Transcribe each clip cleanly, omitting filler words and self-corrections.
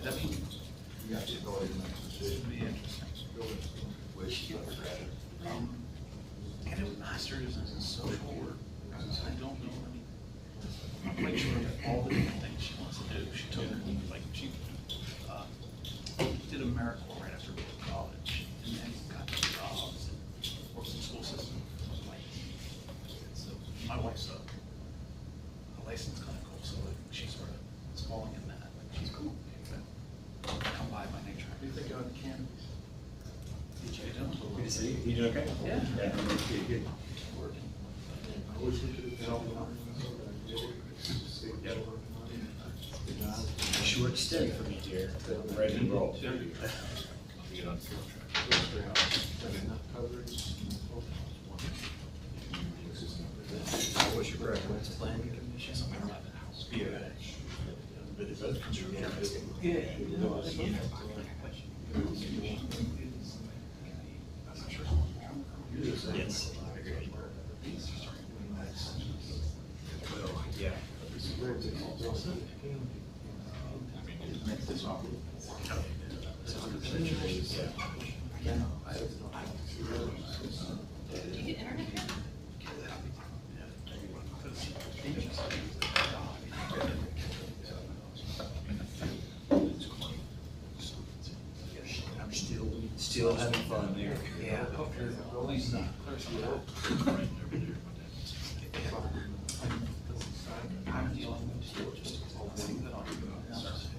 That means You got the ability to make a it decision. would be interesting. Which, Get a master's in social work. I don't know. I'm quite sure that all the different things she wants to do. She took, like, she did AmeriCorps right after college, and then got jobs and worked in the school system. So my wife's a licensed clinical, so she sort of is falling in that. She's cool. Come by nature. what do you think of Ken? Did you do? Good to see you. You doing okay? Yeah. Good. I wish we could have helped out. Short stint for me here, but I'm ready to roll. What's your preference? Planning commission? Yes. Yeah. Do you get internet here? I'm still having fun there. Yeah, I hope you're rolling some I'm dealing with just things that aren't capacity.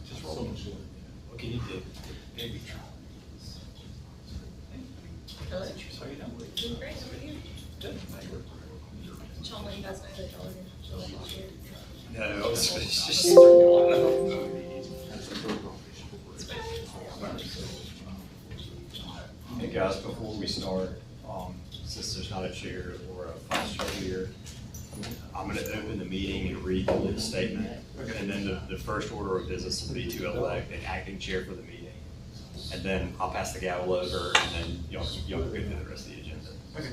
Just roll. What can you do? Baby try. Hello? So you know. Doing great, how are you? Good. Sean, let you guys know that y'all are here. No, it's just. Hey guys, before we start, since there's not a chair or a vice chair here, I'm gonna open the meeting and read the statement. And then the first order of business will be to elect an acting chair for the meeting. And then I'll pass the gavel over and then y'all can go through the rest of the agenda. Okay.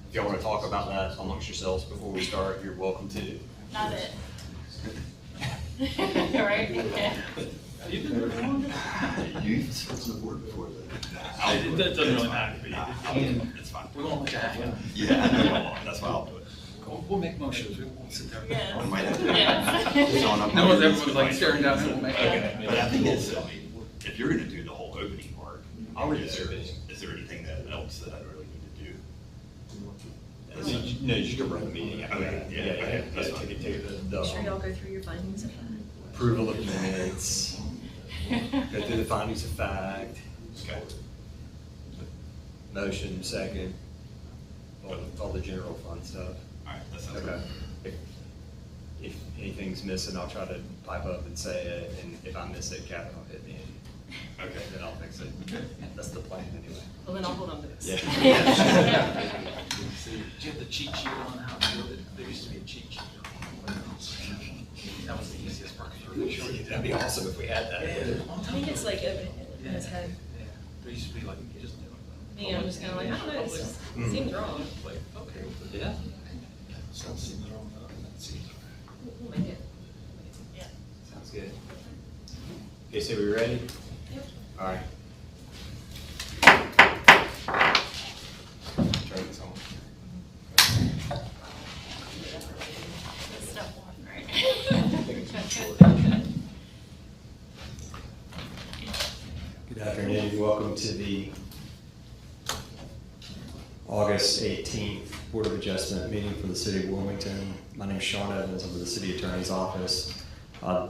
If y'all wanna talk about that amongst yourselves before we start, you're welcome to. Not it. Right? Yeah. You've been there longer? You've served on the board before that. It doesn't really matter to me. It's fine. We're gonna let that happen. Yeah, I know, that's why I'll do it. We'll make motions. We'll sit there. Yes. One might have to- Yes. No one's everyone's like staring down. We'll make Okay. But I think it's, if you're gonna do the whole opening part, I'll read is the there, service. is there anything else that I really need to do? No, you can run the meeting. Okay, yeah, that's fine. Take it, Make sure y'all go through your findings of fact. approval of minutes, go through the findings of fact, Okay. motion, second, all the general fund stuff. All right, that sounds Okay. good. If anything's missing, I'll try to pipe up and say it, and if I miss it, Kevin will hit me. Okay. Then I'll fix it. That's the plan anyway. Well, then I'll hold on to this. Yeah. Do you have the cheat sheet on how to do it? There used to be a cheat sheet. That was the easiest part. That'd be awesome if we had that. I think it's like evident in his head. Yeah. There used to be like, you just. Me, I'm just kinda like, I don't know, this just Mm. seems wrong. Like, okay. Yeah. We'll make it. Yeah. Sounds good. Okay, so we ready? Yep. All right. Turn this on. That's step one, right? Good afternoon, welcome to the August 18th Board of Adjustment meeting for the City of Wilmington. My name is Sean Evans, I'm with the City Attorney's Office.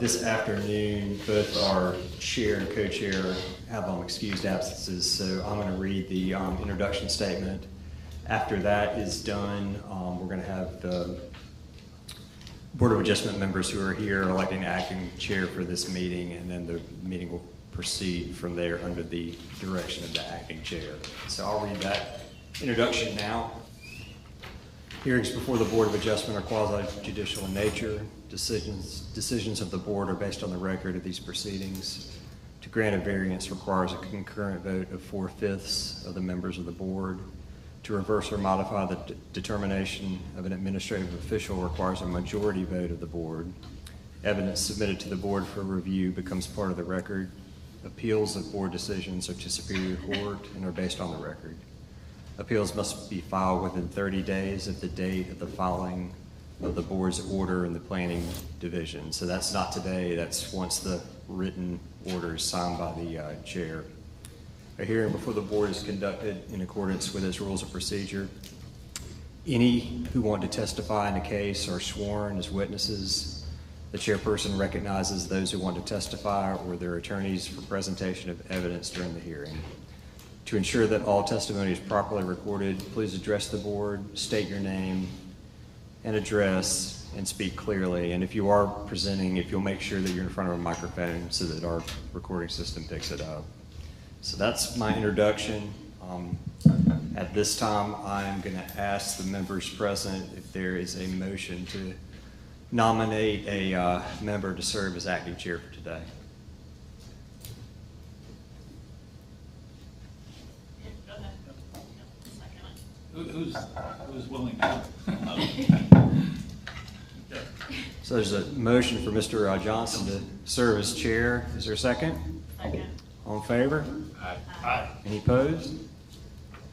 This afternoon, both our chair and co-chair have excused absences, so I'm going to read the introduction statement. After that is done, we're going to have the Board of Adjustment members who are here electing acting chair for this meeting, and then the meeting will proceed from there under the direction of the acting chair. So I'll read that introduction now. Hearings before the Board of Adjustment are quasi-judicial in nature. Decisions of the board are based on the record of these proceedings. To grant a variance requires a concurrent vote of 4/5 of the members of the board. To reverse or modify the determination of an administrative official requires a majority vote of the board. Evidence submitted to the board for review becomes part of the record. Appeals of board decisions are to Superior Court and are based on the record. Appeals must be filed within 30 days of the date of the filing of the board's order in the planning division. So that's not today, that's once the written order is signed by the chair. A hearing before the board is conducted in accordance with its rules of procedure. Any who want to testify in a case are sworn as witnesses. The chairperson recognizes those who want to testify or their attorneys for presentation of evidence during the hearing. To ensure that all testimony is properly recorded, please address the board, state your name and address, and speak clearly. And if you are presenting, if you'll make sure that you're in front of a microphone so that our recording system picks it up. So that's my introduction. At this time, I'm going to ask the members present if there is a motion to nominate a member to serve as acting chair for today. Who's willing to? So there's a motion for Mr. Johnson to serve as chair. Is there a second? Second. All in favor? Aye. Any opposed?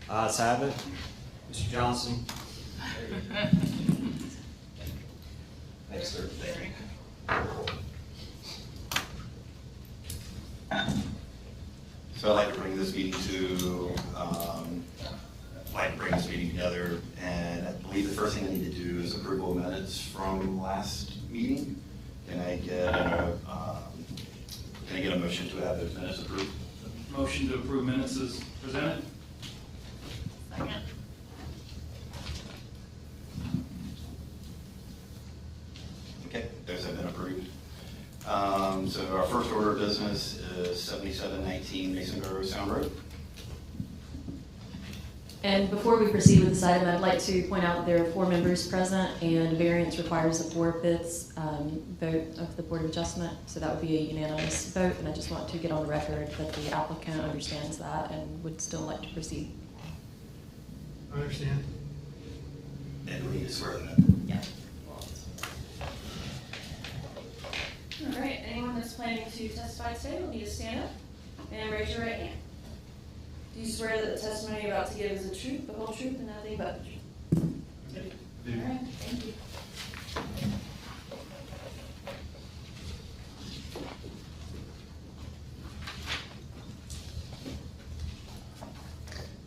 Ayes have it. Mr. Johnson. Thanks, sir. So I'd like to bring this meeting together, and I believe the first thing I need to do is approval of minutes from last meeting. Can I get a motion to have those minutes approved? Motion to approve minutes is presented. Second. Okay, those have been approved. So our first order of business is 7719 Mason Grove Sound Road. And before we proceed with this item, I'd like to point out that there are 4 members present, and variance requires a 4/5 vote of the Board of Adjustment, so that would be a unanimous vote, and I just want to get on the record that the applicant understands that and would still like to proceed. I understand. And we need to swear that. Yeah. All right, anyone that's planning to testify today will need to stand up and raise your right hand. Do you swear that the testimony you're about to give is the truth, the whole truth, and nothing but the truth? All right, thank you.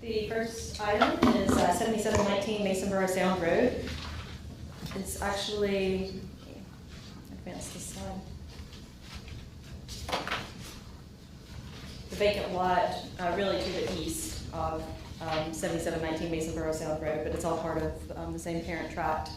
The first item is 7719 Masonboro Sound Road. It's actually, advance this slide. The vacant lot really to the east of 7719 Masonboro Sound Road, but it's all part of the same parent tract.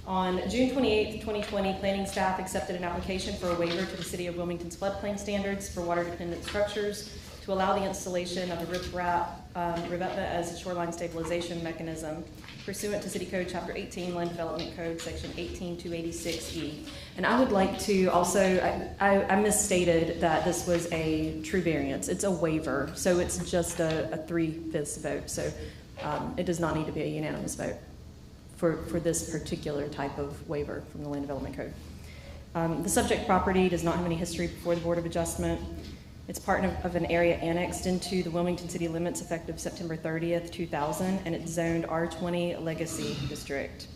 On June 28th, 2020, planning staff accepted an application for a waiver to the City of Wilmington's floodplain standards for water-dependent structures to allow the installation of a revetment as a shoreline stabilization mechanism pursuant to City Code Chapter 18, Land Development Code, Section 18286E. And I would like to also, I misstated that this was a true variance. It's a waiver, so it's just a 3/5 vote. So it does not need to be a unanimous vote for this particular type of waiver from the Land Development Code. The subject property does not have any history before the Board of Adjustment. It's part of an area annexed into the Wilmington city limits effective September 30th, 2000, and it's zoned R20 Legacy District.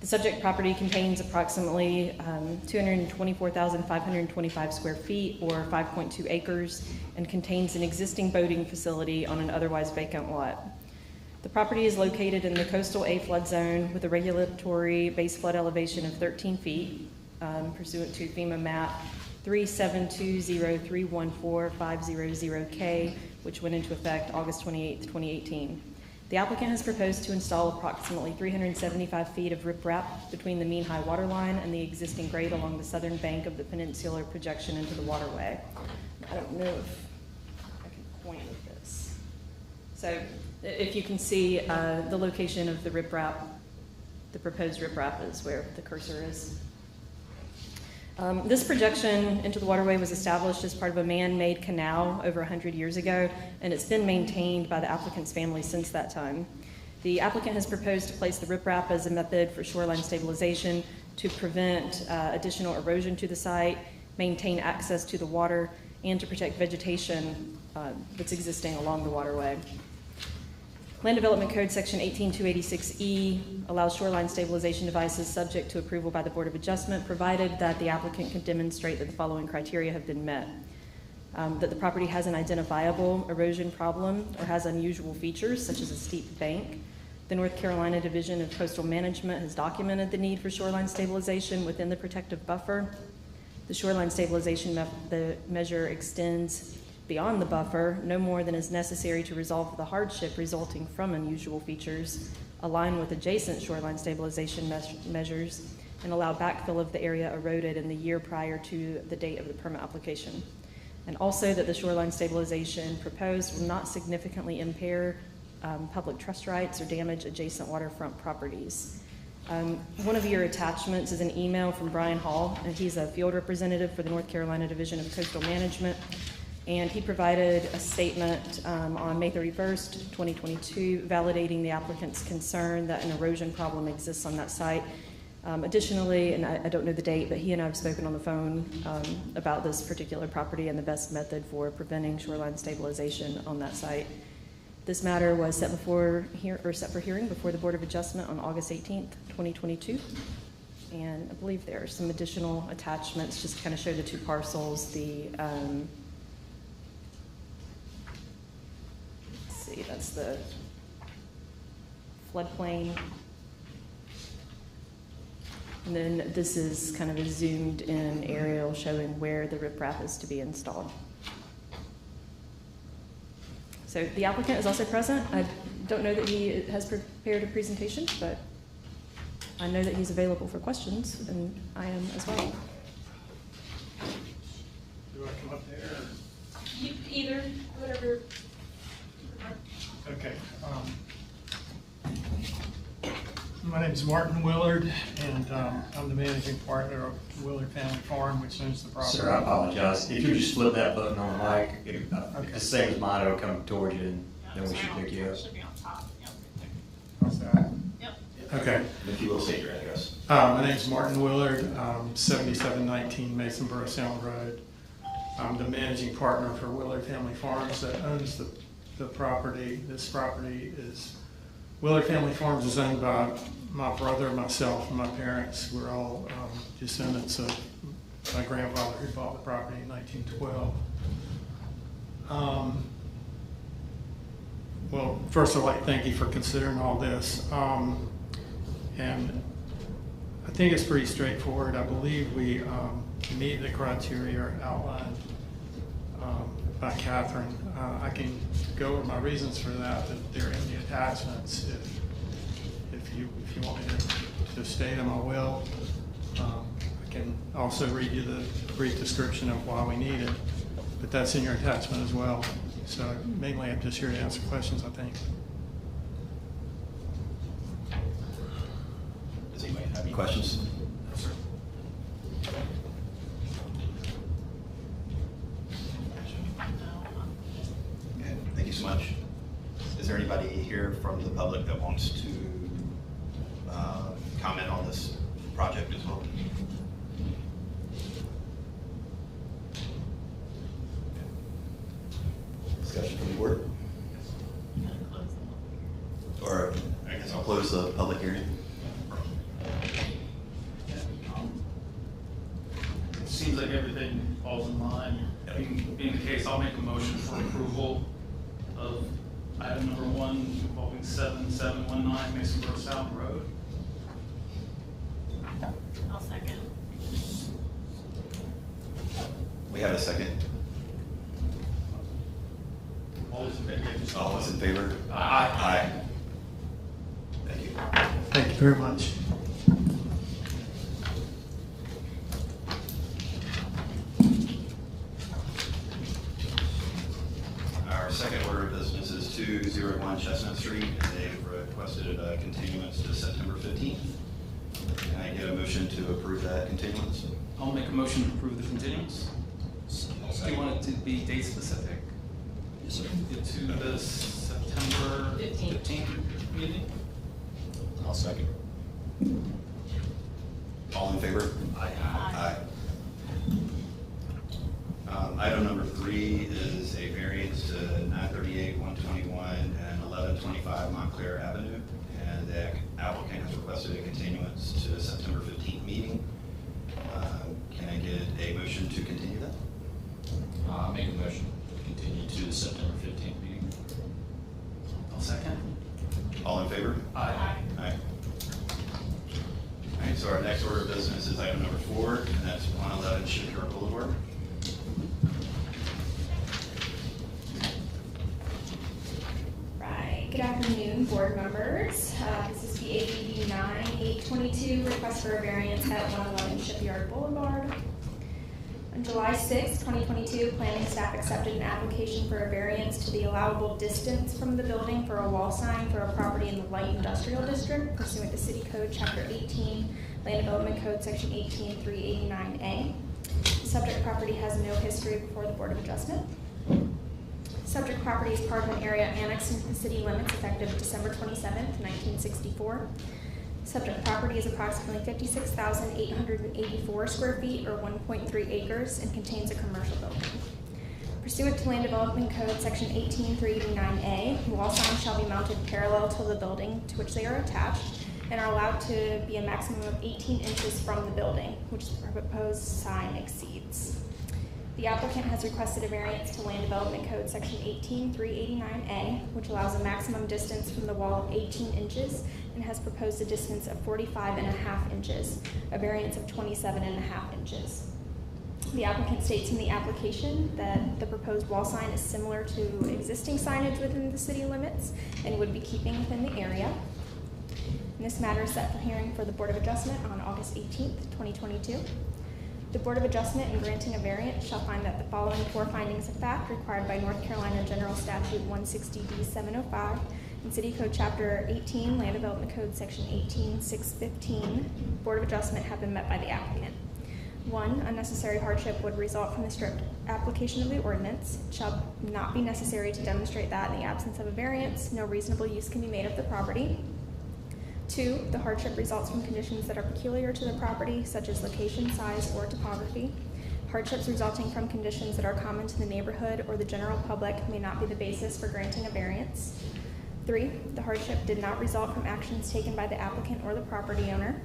The subject property contains approximately 224,525 square feet or 5.2 acres and contains an existing boating facility on an otherwise vacant lot. The property is located in the coastal A flood zone with a regulatory base flood elevation of 13 feet pursuant to FEMA map 37203145000K, which went into effect August 28, 2018. The applicant has proposed to install approximately 375 feet of riprap between the mean high water line and the existing grade along the southern bank of the peninsular projection into the waterway. I don't know if I can point with this. So if you can see the location of the riprap, the proposed riprap is where the cursor is. This projection into the waterway was established as part of a man-made canal over 100 years ago, and it's been maintained by the applicant's family since that time. The applicant has proposed to place the riprap as a method for shoreline stabilization to prevent additional erosion to the site, maintain access to the water, and to protect vegetation that's existing along the waterway. Land Development Code Section 18286E allows shoreline stabilization devices subject to approval by the Board of Adjustment, provided that the applicant can demonstrate that the following criteria have been met. That the property has an identifiable erosion problem or has unusual features such as a steep bank. The North Carolina Division of Coastal Management has documented the need for shoreline stabilization within the protective buffer. The shoreline stabilization measure extends beyond the buffer, no more than is necessary to resolve the hardship resulting from unusual features, align with adjacent shoreline stabilization measures, and allow backfill of the area eroded in the year prior to the date of the permit application. And also that the shoreline stabilization proposed will not significantly impair public trust rights or damage adjacent waterfront properties. One of your attachments is an email from Brian Hall, and he's a field representative for the North Carolina Division of Coastal Management. And he provided a statement on May 31st, 2022, validating the applicant's concern that an erosion problem exists on that site. Additionally, and I don't know the date, but he and I have spoken on the phone about this particular property and the best method for preventing shoreline stabilization on that site. This matter was set for hearing before the Board of Adjustment on August 18th, 2022. And I believe there are some additional attachments just to kind of show the two parcels. That's the floodplain. And then this is kind of a zoomed in aerial showing where the riprap is to be installed. So the applicant is also present. I don't know that he has prepared a presentation, but I know that he's available for questions, and I am as well. Do I come up there? Either, whatever. Okay. My name is Martin Willard, and I'm the managing partner of Willard Family Farm, which owns the property. Sir, I apologize. If you just flip that button on the mic, it's the same as mine, it'll come towards you, and then we should pick you up. How's that? Yep. Okay. If you will state your address. My name is Martin Willard, 7719 Masonboro Sound Road. I'm the managing partner for Willard Family Farms that owns the property. This property is, Willard Family Farms is owned by my brother, myself, and my parents. We're all descendants of my grandfather who bought the property in 1912. Well, first I'd like to thank you for considering all this. And I think it's pretty straightforward. I believe we meet the criteria outlined by Catherine. I can go over my reasons for that, but they're in the attachments. If you want me to state them, I will. I can also read you the brief description of why we need it, but that's in your attachment as well. So mainly I'm just here to answer questions, I think. Does anybody have any questions? No, sir. Okay, thank you so much. Is there anybody here from the public that wants to comment on this project as well? Discussion from the board? Or I guess I'll close the public hearing. It seems like everything falls in line. Being the case, I'll make a motion for approval of item number 1 involving 7719 Masonboro Sound Road. I'll second. We have a second. All those in favor? All those in favor? Aye. Aye. Thank you. Thank you very much. Our second order of business is 201 Chestnut Street, and they've requested a continuance to September 15th. Can I get a motion to approve that continuance? I'll make a motion to approve the continuance. Do you want it to be date specific? Yes, sir. To the September 15th? meeting. I'll second. All in favor? Aye. Item number 3 is a variance to 938, 121, and 1125 Montclair Avenue. And the applicant has requested a continuance to the September 15th meeting. Can I get a motion to continue that? Make a motion to continue to the September 15th meeting. I'll second. All in favor? Aye. Aye. All right, so our next order of business is item number 4, and that's 111 Shipyard Boulevard. Right, good afternoon, board members. This is the ABB 9822, request for a variance at 111 Shipyard Boulevard. On July 6, 2022, planning staff accepted an application for a variance to the allowable distance from the building for a wall sign for a property in the light industrial district pursuant to City Code Chapter 18, Land Development Code Section 18389A. The subject property has no history before the Board of Adjustment. Subject property is part of an area annexed into the city limits effective December 27, 1964. Subject property is approximately 56,884 square feet or 1.3 acres and contains a commercial building. Pursuant to Land Development Code Section 18389A, wall signs shall be mounted parallel to the building to which they are attached and are allowed to be a maximum of 18 inches from the building, which the proposed sign exceeds. The applicant has requested a variance to Land Development Code Section 18389A, which allows a maximum distance from the wall of 18 inches and has proposed a distance of 45.5 inches, a variance of 27.5 inches. The applicant states in the application that the proposed wall sign is similar to existing signage within the city limits and would be keeping within the area. And this matter is set for hearing for the Board of Adjustment on August 18th, 2022. The Board of Adjustment in granting a variance shall find that the following 4 findings of fact required by North Carolina General Statute 160D 705 and City Code Chapter 18, Land Development Code Section 18615, Board of Adjustment have been met by the applicant. 1, unnecessary hardship would result from the strict application of the ordinance. It shall not be necessary to demonstrate that in the absence of a variance, no reasonable use can be made of the property. 2, the hardship results from conditions that are peculiar to the property, such as location, size, or topography. Hardships resulting from conditions that are common to the neighborhood or the general public may not be the basis for granting a variance. 3, the hardship did not result from actions taken by the applicant or the property owner.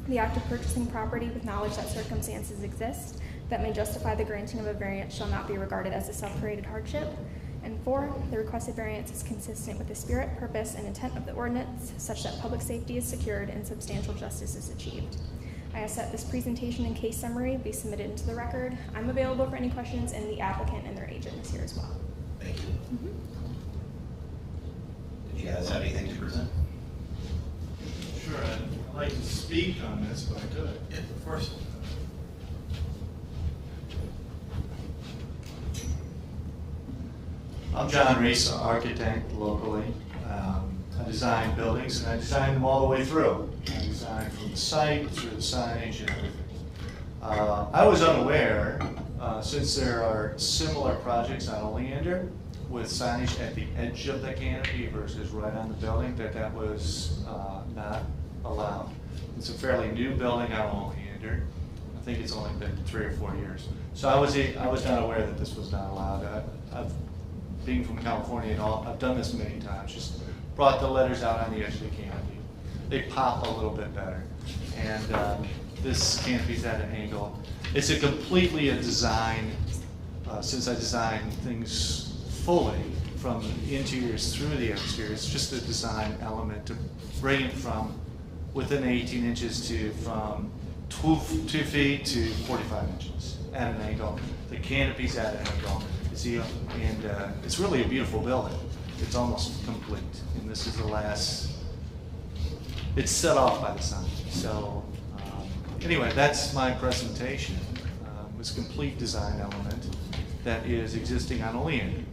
The act of purchasing property with knowledge that circumstances exist that may justify the granting of a variance shall not be regarded as a self-created hardship. And 4, the requested variance is consistent with the spirit, purpose, and intent of the ordinance, such that public safety is secured and substantial justice is achieved. I ask that this presentation and case summary be submitted into the record. I'm available for any questions, and the applicant and their agent is here as well. Thank you. Did you guys have anything to present? Sure, I'd like to speak on this, but I could. Yeah, first. I'm John Reese, architect locally. I design buildings, and I design them all the way through. I design from the site through the signage and everything. I was unaware, since there are similar projects on Oleander with signage at the edge of the canopy versus right on the building, that was not allowed. It's a fairly new building on Oleander. I think it's only been 3 or 4 years. So I was not aware that this was not allowed. Being from California and all, I've done this many times, just brought the letters out on the edge of the canopy. They pop a little bit better. And this canopy's at an angle. It's completely a design, since I design things fully from the interiors through the exteriors, it's just a design element to bring it from within 18 inches to from 2 feet to 45 inches at an angle. The canopy's at an angle. See, and it's really a beautiful building. It's almost complete, and this is the last. It's set off by the sun. So anyway, that's my presentation. It's a complete design element that is existing on Oleander,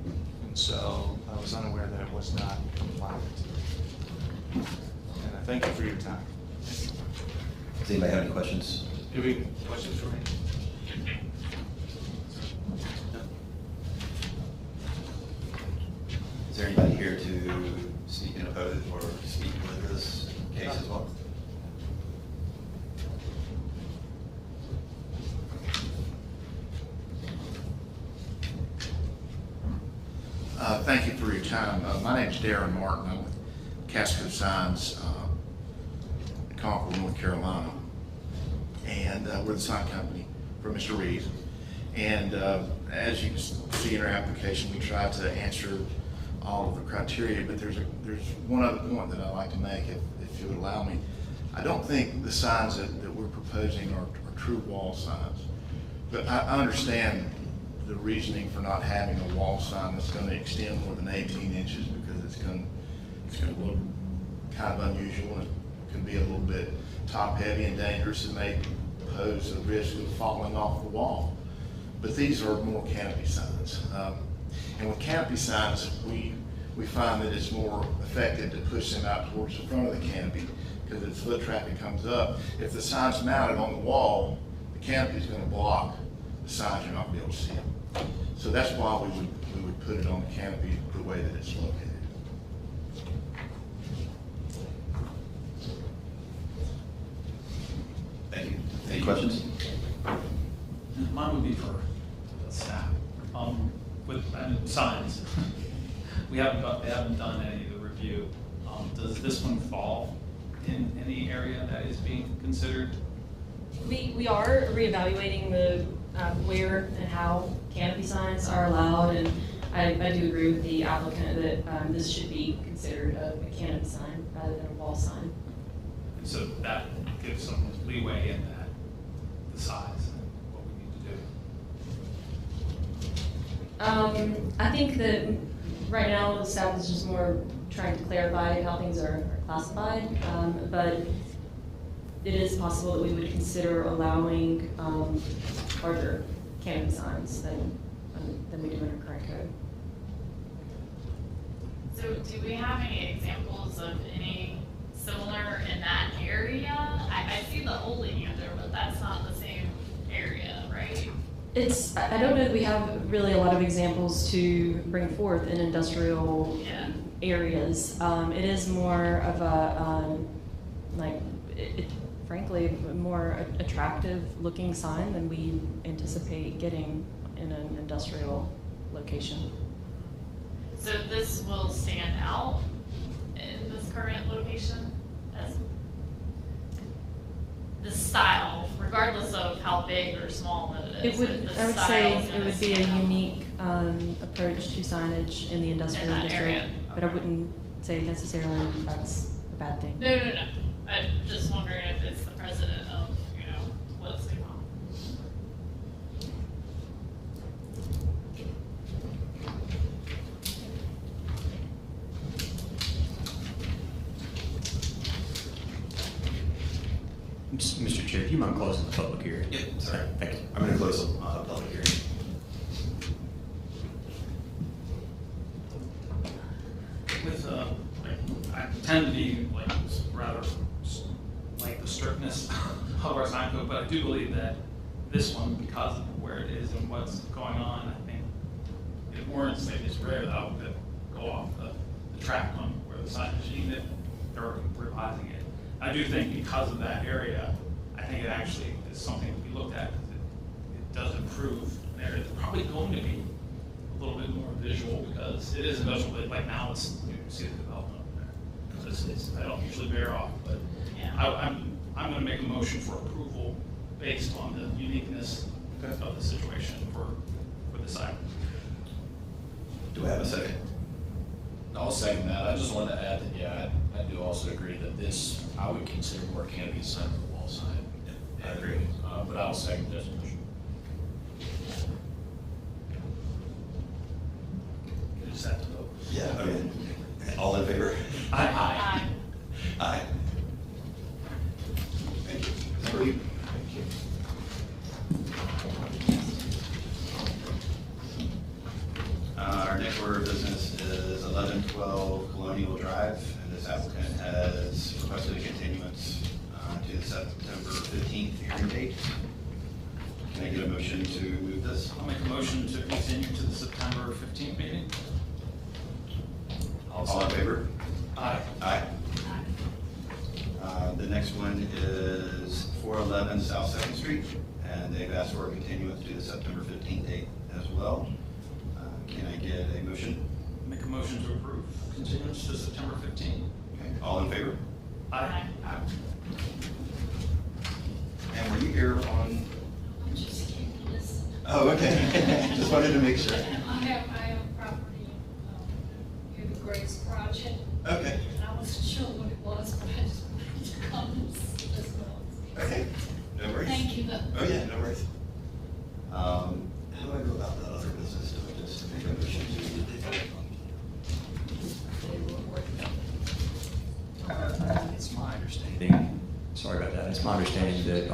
and so I was unaware that it was not compliant. And I thank you for your time. Does anybody have any questions? Do we have questions for me? Is there anybody here to speak in opposed or Thank you for your time. My name's Darren Martin. I'm with Casco Signs, in Concord, North Carolina. And we're the sign company for Mr. Reed. And as you can see in our application, we try to answer all of the criteria, but there's one other point that I'd like to make, if you would allow me. I don't think the signs that we're proposing are true wall signs, but I understand the reasoning for not having a wall sign that's going to extend more than 18 inches because it's going to look kind of unusual, and it can be a little bit top heavy and dangerous. It may pose a risk of falling off the wall. But these are more canopy signs. And with canopy signs, we find that it's more effective to push them out towards the front of the canopy, because if foot traffic comes up, if the sign's mounted on the wall, the canopy is going to block the signs. You're not going to be able to see them. So that's why we would put it on the canopy the way that it's located. Thank you. Any questions? Mine would be for staff. With signs, they haven't done any of the review. Does this one fall in any area that is being considered? We are reevaluating the where and how canopy signs are allowed, and I do agree with the applicant that this should be considered a canopy sign rather than a wall sign. And so that gives some leeway in that, the size and what we need to do. I think that right now the staff is just more trying to clarify how things are classified, but it is possible that we would consider allowing larger canopy signs than we do in our current code. So do we have any examples of any similar in that area? I see the Oleander, but that's not the same area, right? I don't know that we have really a lot of examples to bring forth in industrial areas. It is more of a, frankly, a more attractive looking sign than we anticipate getting in an industrial location. So this will stand out in this current location as the style, regardless of how big or small it is. I would say it would be a unique approach to signage in the industrial district, area. but I wouldn't say necessarily that's a bad thing. No. I'm just wondering if it's the precedent of, what's to come. Mr. Chair, do you mind closing the public hearing? Yeah, sorry. Thank you. I'm going to close the public hearing. With, I tend to be rather like the strictness of our sign code, but I do believe that this one, because of where it is and what's going on, I think it warrants, maybe it's rare that I would go off the track on where the sign is, even if they're revising it. I do think because of that area, I think it actually is something to be looked at, because it does improve an area that's probably going to be a little bit more visual, because it is industrial, like now it's, you see the development there. So I don't usually bear off, but I'm going to make a motion for approval based on the uniqueness of the situation for the site. Do I have a second? I'll second that. I just wanted to add that, I do also agree that this, I would consider more canopy sign than a wall sign. I agree. But I'll second this motion. You just have to vote. Yeah, okay. All in favor? Aye. Aye. Thank you. Thank you. Our next order of business is 1112 Colonial Drive, and this applicant has requested a continuance to the September 15th hearing date. Can I get a motion to move this? I'll make a motion to continue to the September 15th meeting. All in favor? Aye. Aye. The next one is 411 South 2nd Street, and they've asked for a continuance to the September 15th date as well. Can I get a motion? Make motion to approve continuance to September 15th. Okay, all in favor? Aye. And were you here on? I'm just kidding, listen. Oh, okay. Just wanted to make sure. I have property, here the Grace Project. Okay. And I wasn't sure what it was, but I just wanted to come and see as well. Okay, no worries. Thank you. Oh, yeah, no worries. How do I go about the other business? Do I just make a motion It's my understanding, sorry about that, it's my understanding that,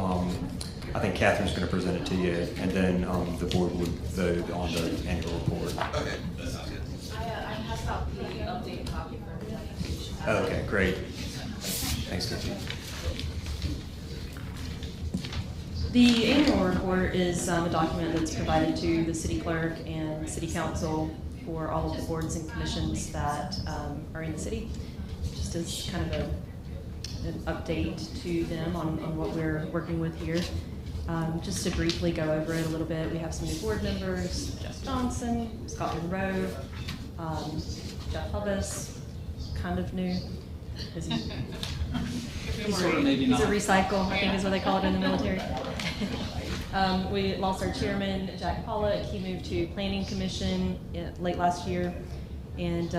I think Catherine's gonna present it to you, and then, the board would vote on the annual report. Okay, that sounds good. I have got the updated copy for everybody. Okay, great. Thanks, Katie. The annual report is a document that's provided to the city clerk and city council for all of the boards and commissions that are in the city, just as kind of an update to them on what we're working with here. Just to briefly go over it a little bit, we have some new board members: Jeff Johnson, Scott Monroe, Jeff Hubbis, kind of new. He's a recycle, I think is what they call it in the military. We lost our chairman, Jack Pollock. He moved to Planning Commission late last year. And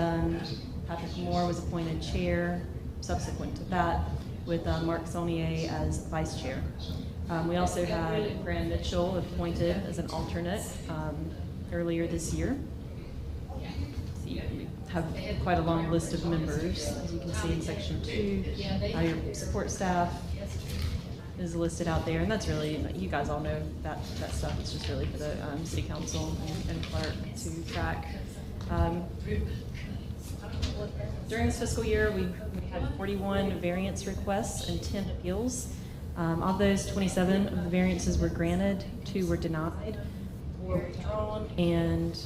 Patrick Moore was appointed chair subsequent to that, with Mark Saunier as vice chair. We also had Graham Mitchell appointed as an alternate earlier this year. We have quite a long list of members, as you can see in section 2. Your support staff is listed out there, and that's really, you guys all know that stuff. It's just really for the city council and clerk to track. During this fiscal year, we had 41 variance requests and 10 appeals. Of those, 27 of the variances were granted, 2 were denied, 4 were withdrawn, and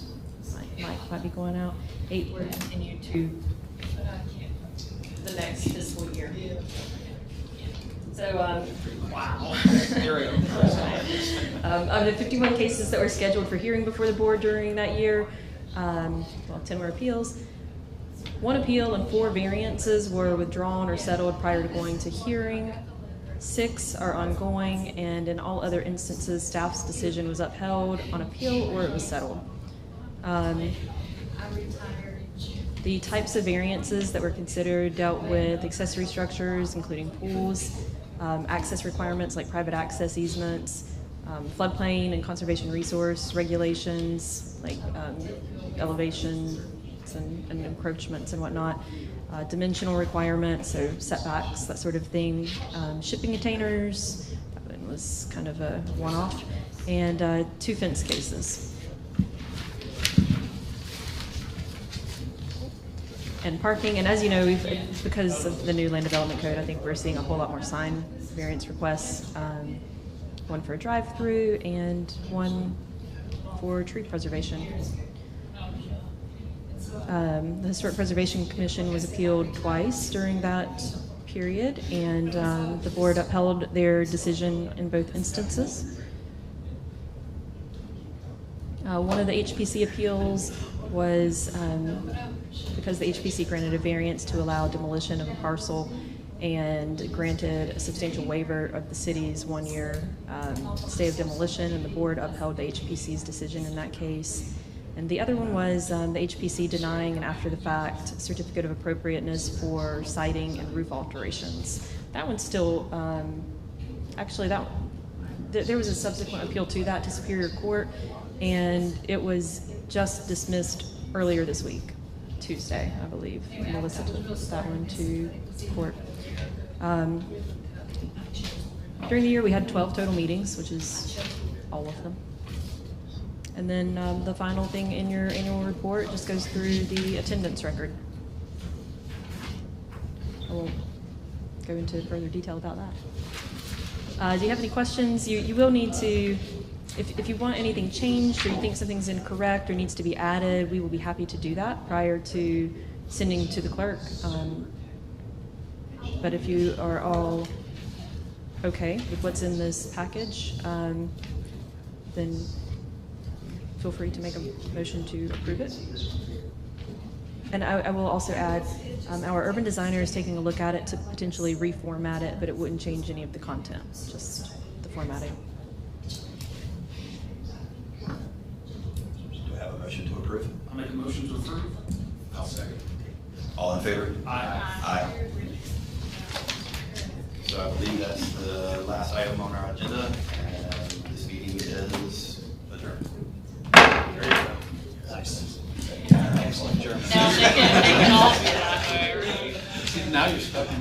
Mike might be going out. 8 were continued to the next fiscal year. So, wow. Of the 51 cases that were scheduled for hearing before the board during that year, 10 were appeals. 1 appeal and 4 variances were withdrawn or settled prior to going to hearing. 6 are ongoing, and in all other instances, staff's decision was upheld on appeal or it was settled. The types of variances that were considered dealt with accessory structures, including pools, access requirements like private access easements, floodplain and conservation resource regulations like elevations and encroachments and whatnot, dimensional requirements, so setbacks, that sort of thing, shipping containers, that one was kind of a one-off, and 2 fence cases. And parking, and as you know, because of the new land development code, I think we're seeing a whole lot more sign variance requests, 1 for a drive-through and 1 for tree preservation. The Historic Preservation Commission was appealed twice during that period, and the board upheld their decision in both instances. One of the HPC appeals was because the HPC granted a variance to allow demolition of a parcel and granted a substantial waiver of the city's 1-year stay of demolition, and the board upheld the HPC's decision in that case. And the other one was the HPC denying an after-the-fact certificate of appropriateness for siding and roof alterations. That one's still, actually, there was a subsequent appeal to that to Superior Court, and it was just dismissed earlier this week, Tuesday, I believe. Melissa took that one to court. During the year, we had 12 total meetings, which is all of them. And then the final thing in your annual report just goes through the attendance record. I won't go into further detail about that. Do you have any questions? You will need to, if you want anything changed or you think something's incorrect or needs to be added, we will be happy to do that prior to sending to the clerk. But if you are all okay with what's in this package, then feel free to make a motion to approve it. And I will also add, our urban designer is taking a look at it to potentially reformat it, but it wouldn't change any of the content, just the formatting. Do I have a motion to approve? I'll make a motion to approve. I'll second. All in favor? Aye. Aye. So I believe that's the last item on our agenda, and this meeting is adjourned. Nice. Excellent journey. Now they can all be that way, really. Now you're stuck in